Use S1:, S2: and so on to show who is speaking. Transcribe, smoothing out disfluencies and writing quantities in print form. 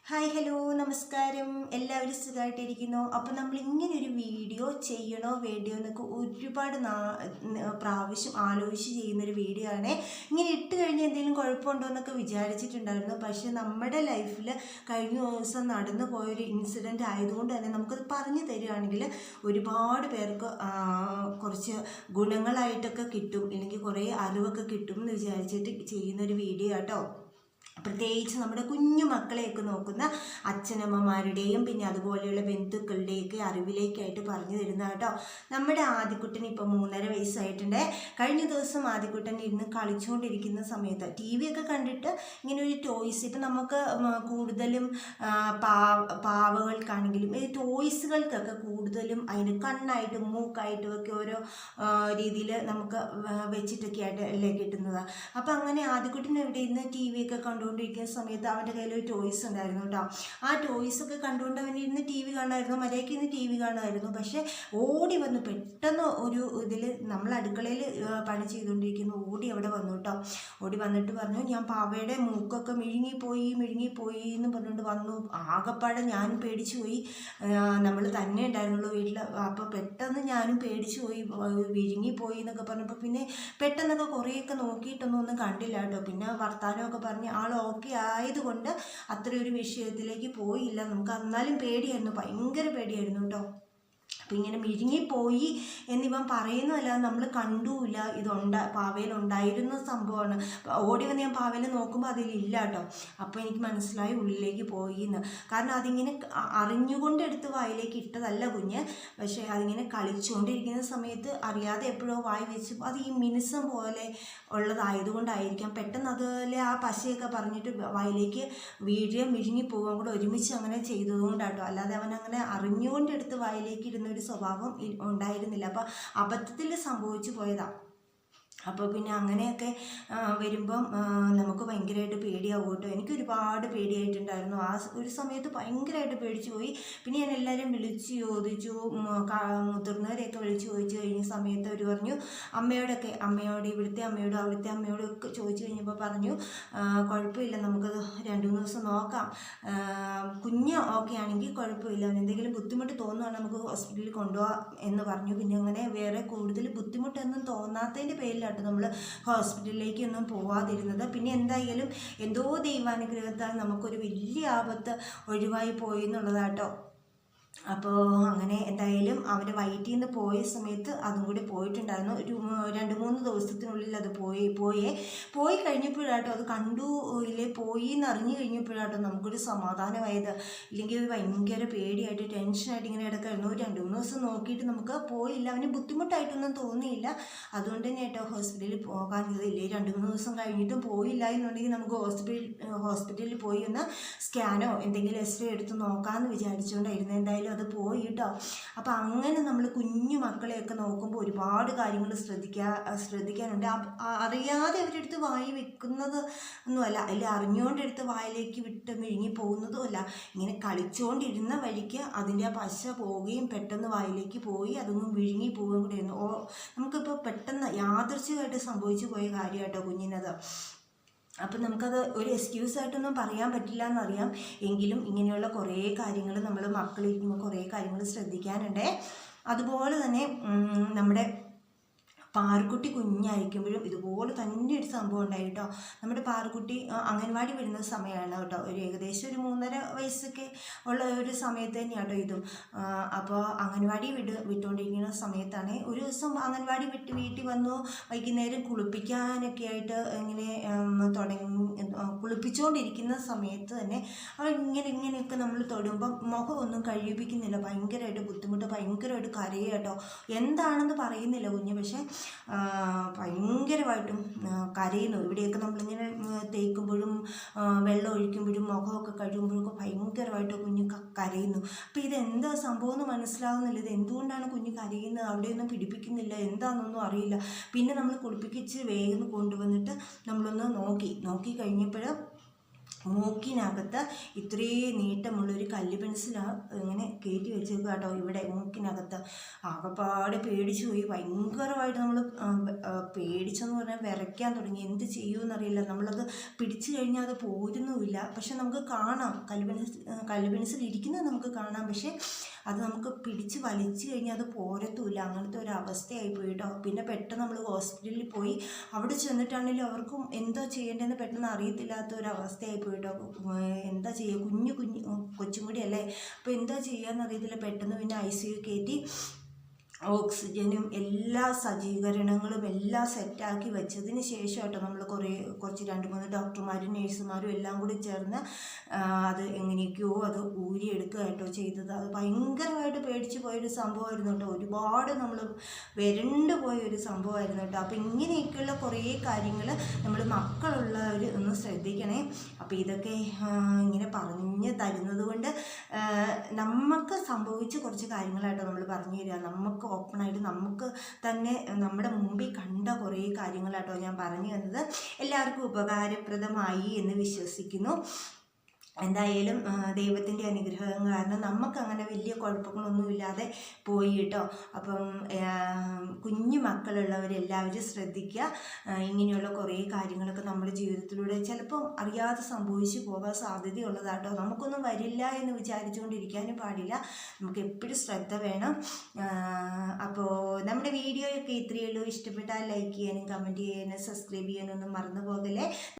S1: Hi hello നമസ്കാരം. എല്ലാവരും സുഖമായിട്ടിരിക്കുന്നു. അപ്പോൾ നമ്മൾ ഇങ്ങനെ ഒരു വീഡിയോ ചെയ്യണോ വേണ്ടിയോ എന്നൊക്കെ ഒരുപാട് പ്രാവശ്യം ആലോചിച്ച് ചെയ്യുന്നൊരു വീഡിയോ ആണ്. ഇങ്ങനെ ഇട്ട് കഴിഞ്ഞാൽ എന്തെങ്കിലും കുഴപ്പമുണ്ടോ എന്നൊക്കെ വിചാരിച്ചിട്ടുണ്ടായിരുന്നു. പക്ഷേ നമ്മുടെ ലൈഫിൽ കഴിഞ്ഞ ദിവസം നടന്നു പോയൊരു ഇൻസിഡൻ്റ് ആയതുകൊണ്ട് തന്നെ നമുക്കത് പറഞ്ഞു തരികയാണെങ്കിൽ ഒരുപാട് പേർക്ക് കുറച്ച് ഗുണങ്ങളായിട്ടൊക്കെ കിട്ടും, അല്ലെങ്കിൽ കുറേ അറിവൊക്കെ കിട്ടും എന്ന് വിചാരിച്ചിട്ട് ചെയ്യുന്നൊരു വീഡിയോ കേട്ടോ. പ്രത്യേകിച്ച് നമ്മുടെ കുഞ്ഞു മക്കളെയൊക്കെ നോക്കുന്ന അച്ഛനമ്മമാരുടെയും പിന്നെ അതുപോലെയുള്ള ബന്ധുക്കളുടെയൊക്കെ അറിവിലേക്കായിട്ട് പറഞ്ഞു തരുന്ന കേട്ടോ. നമ്മുടെ ആദിക്കുട്ടന് ഇപ്പം 3.5 വയസ്സായിട്ടുണ്ട്. കഴിഞ്ഞ ദിവസം ആദിക്കുട്ടൻ ഇരുന്ന് കളിച്ചുകൊണ്ടിരിക്കുന്ന സമയത്ത് ടി വി ഒക്കെ കണ്ടിട്ട് ഇങ്ങനെ ഒരു ടോയ്സ്, ഇപ്പം നമുക്ക് കൂടുതലും പാവകൾക്കാണെങ്കിലും ഈ ടോയ്സുകൾക്കൊക്കെ കൂടുതലും അതിന് കണ്ണായിട്ടും മൂക്കായിട്ടും ഒക്കെ ഓരോ രീതിയിൽ നമുക്ക് വെച്ചിട്ടൊക്കെ ആയിട്ട് അല്ലേ കിട്ടുന്നതാണ്. അപ്പം അങ്ങനെ ആദിക്കുട്ടൻ എവിടെ ഇരുന്ന് ടി വി ഒക്കെ കണ്ടുകൊണ്ടിരിക്കുന്ന സമയത്ത് അവൻ്റെ കയ്യിലൊരു ടോയ്സ് ഉണ്ടായിരുന്നു കേട്ടോ. ആ ടോയ്സൊക്കെ കണ്ടുകൊണ്ട് അവൻ ഇരുന്ന് ടി വി കാണുമായിരുന്നു, മര്യാദയ്ക്ക് ഇരുന്ന് ടി വി കാണുമായിരുന്നു. പക്ഷേ ഓടി വന്നു പെട്ടെന്ന് ഒരു ഇതിൽ നമ്മൾ അടുക്കളയിൽ പണി ചെയ്തുകൊണ്ടിരിക്കുന്നു, ഓടി അവിടെ വന്നു കേട്ടോ. ഓടി വന്നിട്ട് പറഞ്ഞു, ഞാൻ പാവയുടെ മൂക്കൊക്കെ മിഴുങ്ങിപ്പോയി എന്ന് പറഞ്ഞുകൊണ്ട് വന്നു. ആകെപ്പാടെ ഞാനും പേടിച്ചു പോയി. നമ്മൾ തന്നെ ഉണ്ടായിരുന്നുള്ളൂ വീട്ടിൽ. അപ്പോൾ പെട്ടെന്ന് ഞാനും പേടിച്ചു പോയി, വിഴുങ്ങിപ്പോയി എന്നൊക്കെ പറഞ്ഞപ്പോൾ പിന്നെ പെട്ടെന്നൊക്കെ കുറേയൊക്കെ നോക്കിയിട്ടൊന്നും കണ്ടില്ല കേട്ടോ. പിന്നെ വർത്താനമൊക്കെ പറഞ്ഞ് ആൾ ഓക്കെ ആയതുകൊണ്ട് അത്രയൊരു വിഷയത്തിലേക്ക് പോയില്ല. നമുക്ക് എന്നാലും പേടിയായിരുന്നു, ഭയങ്കര പേടിയായിരുന്നു കേട്ടോ. അപ്പം ഇങ്ങനെ മിഴുങ്ങിപ്പോയി എന്നിവൻ പറയുന്നതല്ലാതെ നമ്മൾ കണ്ടുമില്ല. പാവയിലുണ്ടായിരുന്ന സംഭവമാണ്. ഓടി വന്ന് ഞാൻ പാവയിൽ നോക്കുമ്പോൾ അതിലില്ല കേട്ടോ. അപ്പോൾ എനിക്ക് മനസ്സിലായി ഉള്ളിലേക്ക് പോയി എന്ന്. കാരണം അതിങ്ങനെ അറിഞ്ഞുകൊണ്ട് എടുത്ത് വായിലേക്ക് ഇട്ടതല്ല കുഞ്ഞ്. പക്ഷേ അതിങ്ങനെ കളിച്ചുകൊണ്ടിരിക്കുന്ന സമയത്ത് അറിയാതെ എപ്പോഴോ വായി വെച്ച് അത് ഈ മിനുസം പോലെ ഉള്ളതായതുകൊണ്ടായിരിക്കാം. പെട്ടെന്ന് അതുപോലെ ആ പശയൊക്കെ പറഞ്ഞിട്ട് വായിലേക്ക് മിഴുങ്ങിപ്പോവുക കൂടെ ഒരുമിച്ച് അങ്ങനെ ചെയ്തതുകൊണ്ടാട്ടോ. അല്ലാതെ അവൻ അങ്ങനെ അറിഞ്ഞുകൊണ്ട് എടുത്ത് വായിലേക്ക് ഇടുന്ന ഒരു സ്വഭാവം ഉണ്ടായിരുന്നില്ല. അപ്പോൾ അബദ്ധത്തിൽ സംഭവിച്ചു പോയതാണ്. അപ്പോൾ പിന്നെ അങ്ങനെയൊക്കെ വരുമ്പം നമുക്ക് ഭയങ്കരമായിട്ട് പേടിയാവും കേട്ടോ. എനിക്ക് ഒരുപാട് പേടിയായിട്ടുണ്ടായിരുന്നു. ആ ഒരു സമയത്ത് ഭയങ്കരമായിട്ട് പേടിച്ചു പോയി. പിന്നെ ഞാൻ എല്ലാവരും വിളിച്ച് ചോദിച്ചു, മുതിർന്നവരെയൊക്കെ വിളിച്ച് ചോദിച്ചു കഴിഞ്ഞ സമയത്ത് അവർ പറഞ്ഞു, ഇവിടുത്തെ അമ്മയോടും അവിടുത്തെ അമ്മയോടും ഒക്കെ ചോദിച്ചു കഴിഞ്ഞപ്പോൾ പറഞ്ഞു, കുഴപ്പമില്ല, നമുക്കത് 2-3 ദിവസം നോക്കാം, കുഞ്ഞ് ഓക്കെ ആണെങ്കിൽ കുഴപ്പമില്ല, എന്തെങ്കിലും ബുദ്ധിമുട്ട് തോന്നുകയാണെങ്കിൽ നമുക്ക് ഹോസ്പിറ്റലിൽ കൊണ്ടുപോകാം എന്ന് പറഞ്ഞു. പിന്നെ അങ്ങനെ വേറെ കൂടുതൽ ബുദ്ധിമുട്ടൊന്നും തോന്നാത്തതിൻ്റെ പേരിലാണ് നമ്മൾ ഹോസ്പിറ്റലിലേക്കൊന്നും പോവാതിരുന്നത്. പിന്നെ എന്തായാലും എന്തോ ദൈവാനുഗ്രഹത്താൽ നമുക്കൊരു വലിയ ആപത്ത് ഒഴിവായി പോയി എന്നുള്ളതാട്ടോ. അപ്പോൾ അങ്ങനെ എന്തായാലും അവൻ്റെ വയറ്റിൽ നിന്ന് പോയ സമയത്ത് അതും കൂടി പോയിട്ടുണ്ടായിരുന്നു. ഒരു 2-3 ദിവസത്തിനുള്ളിൽ അത് പോയി കഴിഞ്ഞപ്പോഴാട്ടോ, അത് പോയി എന്നറിഞ്ഞു കഴിഞ്ഞപ്പോഴാട്ടോ നമുക്കൊരു സമാധാനമായത്. ഇല്ലെങ്കിൽ ഒരു ഭയങ്കര പേടിയായിട്ട് ടെൻഷനായിട്ട് ഇങ്ങനെ കിടക്കായിരുന്നു. 2-3 ദിവസം നോക്കിയിട്ട് നമുക്ക് പോയില്ല, അവന് ബുദ്ധിമുട്ടായിട്ടൊന്നും തോന്നിയില്ല. അതുകൊണ്ട് തന്നെ കേട്ടോ ഹോസ്പിറ്റലിൽ പോകാനില്ലേ. 2-3 ദിവസം കഴിഞ്ഞിട്ടും പോയില്ല എന്നുണ്ടെങ്കിൽ നമുക്ക് ഹോസ്പിറ്റലിൽ പോയി ഒന്ന് സ്കാനോ എന്തെങ്കിലും എക്സ്റേ എടുത്ത് നോക്കാമെന്ന് വിചാരിച്ചുകൊണ്ടായിരുന്നു. എന്തായാലും അത് പോയി കേട്ടോ. അപ്പം അങ്ങനെ നമ്മൾ കുഞ്ഞു മക്കളെയൊക്കെ നോക്കുമ്പോൾ ഒരുപാട് കാര്യങ്ങൾ ശ്രദ്ധിക്കാനുണ്ട്. അറിയാതെ അവരെടുത്ത് വായി വെക്കുന്നത് ഒന്നുമല്ല, അതിൽ അറിഞ്ഞുകൊണ്ടെടുത്ത് വായിലേക്ക് വിട്ട് മിഴുങ്ങി പോകുന്നതും അല്ല. ഇങ്ങനെ കളിച്ചുകൊണ്ടിരുന്ന വഴിക്ക് അതിൻ്റെ ആ പശ പോവുകയും പെട്ടെന്ന് വായിലേക്ക് പോയി അതൊന്നും വിഴുങ്ങി പോവുകയും കൂടെ ആയിരുന്നു. നമുക്കിപ്പോൾ പെട്ടെന്ന് യാദൃച്ഛികമായിട്ട് സംഭവിച്ചു പോയ കാര്യമായിട്ടോ കുഞ്ഞിനത്. അപ്പം നമുക്കത് ഒരു എക്സ്ക്യൂസായിട്ടൊന്നും പറയാൻ പറ്റില്ല എന്നറിയാം. എങ്കിലും ഇങ്ങനെയുള്ള കുറേ കാര്യങ്ങൾ നമ്മൾ മക്കളിരിക്കുമ്പോൾ കുറേ കാര്യങ്ങൾ ശ്രദ്ധിക്കാനുണ്ട്. അതുപോലെ തന്നെ നമ്മുടെ പാറുക്കുട്ടി കുഞ്ഞായിരിക്കുമ്പോഴും ഇതുപോലെ തന്നെ ഒരു സംഭവം ഉണ്ടായി കേട്ടോ. നമ്മുടെ പാറുക്കുട്ടി അംഗൻവാടി വിടുന്ന സമയമാണ് കേട്ടോ. ഏകദേശം ഒരു 3.5 വയസ്സൊക്കെ ഉള്ള ഒരു സമയത്ത് തന്നെയാണ് കേട്ടോ ഇതും. അപ്പോൾ അംഗൻവാടി വിട്ടുകൊണ്ടിരിക്കുന്ന സമയത്താണ് ഒരു ദിവസം അംഗൻവാടി വിട്ട് വീട്ടിൽ വന്നു. വൈകുന്നേരം കുളിപ്പിക്കാനൊക്കെ ആയിട്ട് ഇങ്ങനെ കുളിപ്പിച്ചുകൊണ്ടിരിക്കുന്ന സമയത്ത് തന്നെ അവൾ ഇങ്ങനെയൊക്കെ നമ്മൾ തൊടുമ്പം മുഖമൊന്നും കഴിപ്പിക്കുന്നില്ല. ഭയങ്കരമായിട്ട് ബുദ്ധിമുട്ട്, ഭയങ്കരമായിട്ട് കരയുക കേട്ടോ. എന്താണെന്ന് പറയുന്നില്ല കുഞ്ഞ്, പക്ഷേ ഭയങ്കരമായിട്ടും കരയുന്നു. ഇവിടെയൊക്കെ നമ്മളിങ്ങനെ തേക്കുമ്പോഴും വെള്ളം ഒഴിക്കുമ്പോഴും മുഖമൊക്കെ കഴുകുമ്പോഴൊക്കെ ഭയങ്കരമായിട്ട് കുഞ്ഞ് കരയുന്നു. അപ്പോൾ ഇതെന്താ സംഭവം എന്ന് മനസ്സിലാവുന്നില്ല. ഇത് എന്തുകൊണ്ടാണ് കുഞ്ഞ് കരയുന്നത്, അവിടെയൊന്നും പിടിപ്പിക്കുന്നില്ല, എന്താണെന്നൊന്നും അറിയില്ല. പിന്നെ നമ്മൾ കുളിപ്പിച്ച് വേഗം കൊണ്ടുവന്നിട്ട് നമ്മളൊന്ന് നോക്കി കഴിഞ്ഞപ്പോൾ മൂക്കിനകത്ത് ഇത്രയും നീട്ടമുള്ളൊരു കല്ല് പെൻസിലാണ് ഇങ്ങനെ കയറ്റി വെച്ചേക്കുക കേട്ടോ ഇവിടെ മൂക്കിനകത്ത്. ആകെപ്പാടെ പേടിച്ചു പോയി. ഭയങ്കരമായിട്ട് നമ്മൾ പേടിച്ചെന്ന് പറഞ്ഞാൽ വിറയ്ക്കാൻ തുടങ്ങി. എന്ത് ചെയ്യുമെന്നറിയില്ല. നമ്മളത് പിടിച്ചു കഴിഞ്ഞാൽ അത് പോരുന്നുമില്ല. പക്ഷെ നമുക്ക് കാണാം കല്ല് പെൻസിൽ ഇരിക്കുന്നത് നമുക്ക് കാണാം. പക്ഷെ അത് നമുക്ക് പിടിച്ച് വലിച്ചു കഴിഞ്ഞാൽ അത് പോരത്തുമില്ല. അങ്ങനത്തെ ഒരു അവസ്ഥയായി പോയി കേട്ടോ. പിന്നെ പെട്ടെന്ന് നമ്മൾ ഹോസ്പിറ്റലിൽ പോയി. അവിടെ ചെന്നിട്ടാണെങ്കിലും അവർക്കും എന്താ ചെയ്യേണ്ടതെന്ന് പെട്ടെന്ന് അറിയത്തില്ലാത്ത ഒരു അവസ്ഥയായി പോയി കേട്ടോ. എന്താ ചെയ്യുക, കൊച്ചും കൂടി അല്ലേ. അപ്പോൾ എന്താ ചെയ്യാന്ന് അറിയത്തില്ല. പെട്ടെന്ന് പിന്നെ ICU കയറ്റി ഓക്സിജനും എല്ലാ സജ്ജീകരണങ്ങളും എല്ലാം സെറ്റാക്കി വെച്ചതിന് ശേഷം കേട്ടോ നമ്മൾ കുറച്ച് 2-3 ഡോക്ടർമാരും നേഴ്സുമാരും എല്ലാം കൂടി ചേർന്ന് അത് എങ്ങനെയൊക്കെയോ അത് ഊരിയെടുക്കുക കേട്ടോ ചെയ്തത്. അത് ഭയങ്കരമായിട്ട് പേടിച്ച് പോയൊരു സംഭവമായിരുന്നു കേട്ടോ. ഒരുപാട് നമ്മൾ വരണ്ടു പോയൊരു സംഭവമായിരുന്നു കേട്ടോ. അപ്പോൾ ഇങ്ങനെയൊക്കെയുള്ള കുറേ കാര്യങ്ങൾ നമ്മൾ മക്കളുള്ളവർ ഒന്ന് ശ്രദ്ധിക്കണേ. അപ്പോൾ ഇതൊക്കെ ഇങ്ങനെ പറഞ്ഞ് തരുന്നത് കൊണ്ട് നമുക്ക് സംഭവിച്ച കുറച്ച് കാര്യങ്ങളായിട്ടോ നമ്മൾ പറഞ്ഞു തരിക. നമുക്ക് ഓപ്പണായിട്ട് നമുക്ക് തന്നെ നമ്മുടെ മുമ്പിൽ കണ്ട കുറേ കാര്യങ്ങളാട്ടോ ഞാൻ പറഞ്ഞു തന്നത്. എല്ലാവർക്കും ഉപകാരപ്രദമായി എന്ന് വിശ്വസിക്കുന്നു. എന്തായാലും ദൈവത്തിൻ്റെ അനുഗ്രഹം കാരണം നമുക്കങ്ങനെ വലിയ കുഴപ്പങ്ങളൊന്നുമില്ലാതെ പോയി കേട്ടോ. അപ്പം കുഞ്ഞു മക്കളുള്ളവരെല്ലാവരും ശ്രദ്ധിക്കുക. ഇങ്ങനെയുള്ള കുറേ കാര്യങ്ങളൊക്കെ നമ്മുടെ ജീവിതത്തിലൂടെ ചിലപ്പം അറിയാതെ സംഭവിച്ചു പോകാൻ സാധ്യതയുള്ളതാട്ടോ. നമുക്കൊന്നും വരില്ല എന്ന് വിചാരിച്ചുകൊണ്ടിരിക്കാനും പാടില്ല. നമുക്ക് എപ്പോഴും ശ്രദ്ധ വേണം. അപ്പോൾ നമ്മുടെ വീഡിയോയൊക്കെ ഇത്രയേ ഉള്ളൂ. ഇഷ്ടപ്പെട്ടാൽ ലൈക്ക് ചെയ്യാനും കമൻറ്റ് ചെയ്യാനും സബ്സ്ക്രൈബ് ചെയ്യാനൊന്നും മറന്നു പോകല്ലേ.